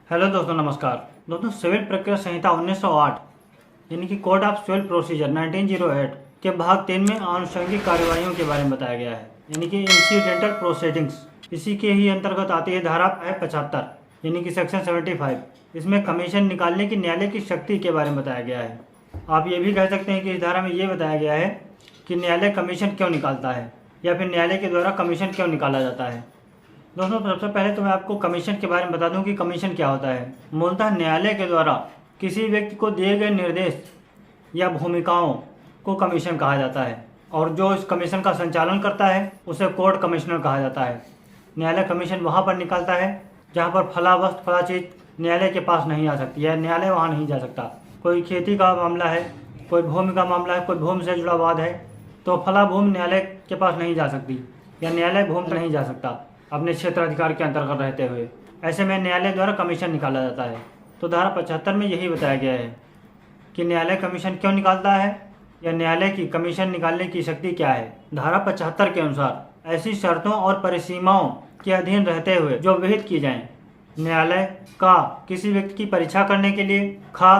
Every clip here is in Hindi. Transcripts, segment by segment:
हेलो दोस्तों, नमस्कार। दोस्तों, सिविल प्रक्रिया संहिता 1908 यानी कि कोड ऑफ सिविल प्रोसीजर 1908 के भाग 3 में आनुषंगिक कार्यवाहियों के बारे में बताया गया है, यानी कि इंसिडेंटल प्रोसीडिंग्स। इसी के ही अंतर्गत आती है धारा 75 यानी कि सेक्शन 75। इसमें कमीशन निकालने की न्यायालय की शक्ति के बारे में बताया गया है। आप ये भी कह सकते हैं कि इस धारा में ये बताया गया है कि न्यायालय कमीशन क्यों निकालता है या फिर न्यायालय के द्वारा कमीशन क्यों निकाला जाता है। दोस्तों, सबसे पहले तो मैं आपको कमीशन के बारे में बता दूं कि कमीशन क्या होता है। मूलतः न्यायालय के द्वारा किसी व्यक्ति को दिए गए निर्देश या भूमिकाओं को कमीशन कहा जाता है, और जो इस कमीशन का संचालन करता है उसे कोर्ट कमिश्नर कहा जाता है। न्यायालय कमीशन वहाँ पर निकालता है जहाँ पर फला वस्तु फला चीज़ न्यायालय के पास नहीं आ सकती है, न्यायालय वहाँ नहीं जा सकता। कोई खेती का मामला है, कोई भूमि का मामला है, कोई भूमि से जुड़ा वाद है, तो फला भूमि न्यायालय के पास नहीं जा सकती या न्यायालय भूमि पर नहीं जा सकता अपने क्षेत्राधिकार के अंतर्गत रहते हुए। ऐसे में न्यायालय द्वारा कमीशन निकाला जाता है। तो धारा 75 में यही बताया गया है कि न्यायालय कमीशन क्यों निकालता है या न्यायालय की कमीशन निकालने की शक्ति क्या है। धारा 75 के अनुसार ऐसी शर्तों और परिसीमाओं के अधीन रहते हुए जो विहित की जाएं, न्यायालय का किसी व्यक्ति की परीक्षा करने के लिए, खा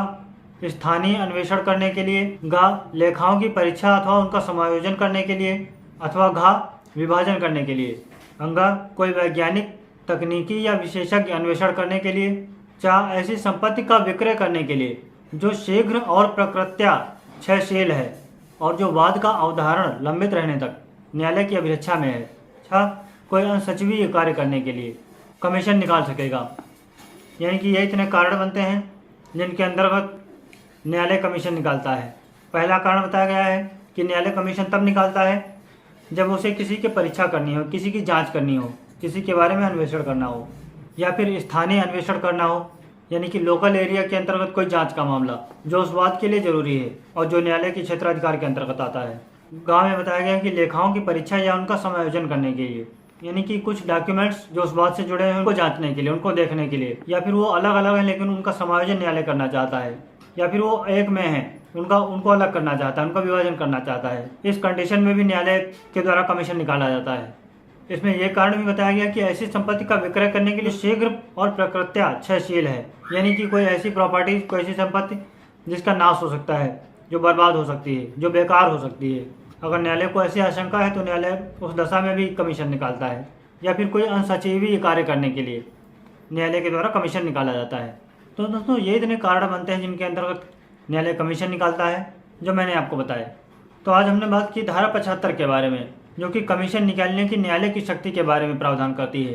स्थानीय अन्वेषण करने के लिए, गा लेखाओं की परीक्षा अथवा उनका समायोजन करने के लिए, अथवा घा विभाजन करने के लिए, अंगा कोई वैज्ञानिक तकनीकी या विशेषज्ञ अन्वेषण करने के लिए, चाह ऐसी संपत्ति का विक्रय करने के लिए जो शीघ्र और प्रकृत्या क्षयशील है और जो वाद का अवधारण लंबित रहने तक न्यायालय की अभिरक्षा में है, छह कोई अनसचिवीय कार्य करने के लिए कमीशन निकाल सकेगा। यानी कि ये इतने कारण बनते हैं जिनके अंतर्गत न्यायालय कमीशन निकालता है। पहला कारण बताया गया है कि न्यायालय कमीशन तब निकालता है जब उसे किसी की परीक्षा करनी हो, किसी की जांच करनी हो, किसी के बारे में अन्वेषण करना हो, या फिर स्थानीय अन्वेषण करना हो, यानी कि लोकल एरिया के अंतर्गत कोई जांच का मामला जो उस बात के लिए जरूरी है और जो न्यायालय के क्षेत्राधिकार के अंतर्गत आता है। गाँव में बताया गया कि लेखाओं की परीक्षा या उनका समायोजन करने के लिए, यानी कि कुछ डॉक्यूमेंट्स जो उस बात से जुड़े हैं उनको जांचने के लिए, उनको देखने के लिए, या फिर वो अलग अलग हैं लेकिन उनका समायोजन न्यायालय करना चाहता है, या फिर वो एक में है उनको अलग करना चाहता है, उनका विभाजन करना चाहता है। इस कंडीशन में भी न्यायालय के द्वारा कमीशन निकाला जाता है। इसमें यह कारण भी बताया गया कि ऐसी संपत्ति का विक्रय करने के लिए शीघ्र और प्रकृत्या क्षयशील है, यानी कि कोई ऐसी प्रॉपर्टी, कोई ऐसी संपत्ति जिसका नाश हो सकता है, जो बर्बाद हो सकती है, जो बेकार हो सकती है। अगर न्यायालय को ऐसी आशंका है तो न्यायालय उस दशा में भी कमीशन निकालता है। या फिर कोई अनसचिवीय कार्य करने के लिए न्यायालय के द्वारा कमीशन निकाला जाता है। तो दोस्तों, ये इतने कारण बनते हैं जिनके अंतर्गत न्यायालय कमीशन निकालता है, जो मैंने आपको बताया। तो आज हमने बात की धारा 75 के बारे में, जो कि कमीशन निकालने की न्यायालय की शक्ति के बारे में प्रावधान करती है,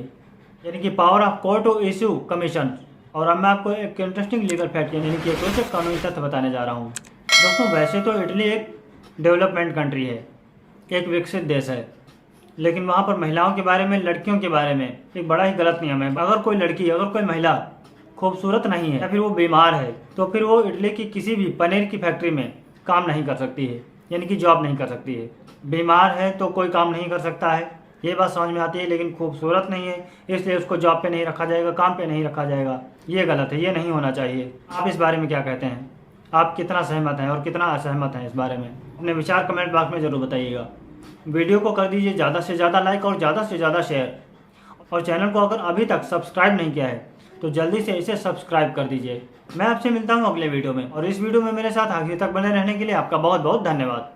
यानी कि power of court to issue commission. और अब मैं आपको एक इंटरेस्टिंग लीगल फैक्ट यानी कि एक रोचक कानूनी तथ्य बताने जा रहा हूँ। दोस्तों, वैसे तो इटली एक डेवलपमेंट कंट्री है, एक विकसित देश है, लेकिन वहाँ पर महिलाओं के बारे में, लड़कियों के बारे में एक बड़ा ही गलत नियम है। अगर कोई लड़की, अगर कोई महिला खूबसूरत नहीं है या फिर वो बीमार है तो फिर वो इटली की किसी भी पनीर की फैक्ट्री में काम नहीं कर सकती है, यानी कि जॉब नहीं कर सकती है। बीमार है तो कोई काम नहीं कर सकता है, ये बात समझ में आती है, लेकिन खूबसूरत नहीं है इसलिए उसको जॉब पे नहीं रखा जाएगा, काम पे नहीं रखा जाएगा। ये गलत है, ये नहीं होना चाहिए। आप इस बारे में क्या कहते हैं? आप कितना सहमत हैं और कितना असहमत हैं इस बारे में? अपने विचार कमेंट बॉक्स में ज़रूर बताइएगा। वीडियो को कर दीजिए ज़्यादा से ज़्यादा लाइक और ज़्यादा से ज़्यादा शेयर, और चैनल को अगर अभी तक सब्सक्राइब नहीं किया है तो जल्दी से इसे सब्सक्राइब कर दीजिए। मैं आपसे मिलता हूँ अगले वीडियो में, और इस वीडियो में मेरे साथ आखिर तक बने रहने के लिए आपका बहुत बहुत धन्यवाद।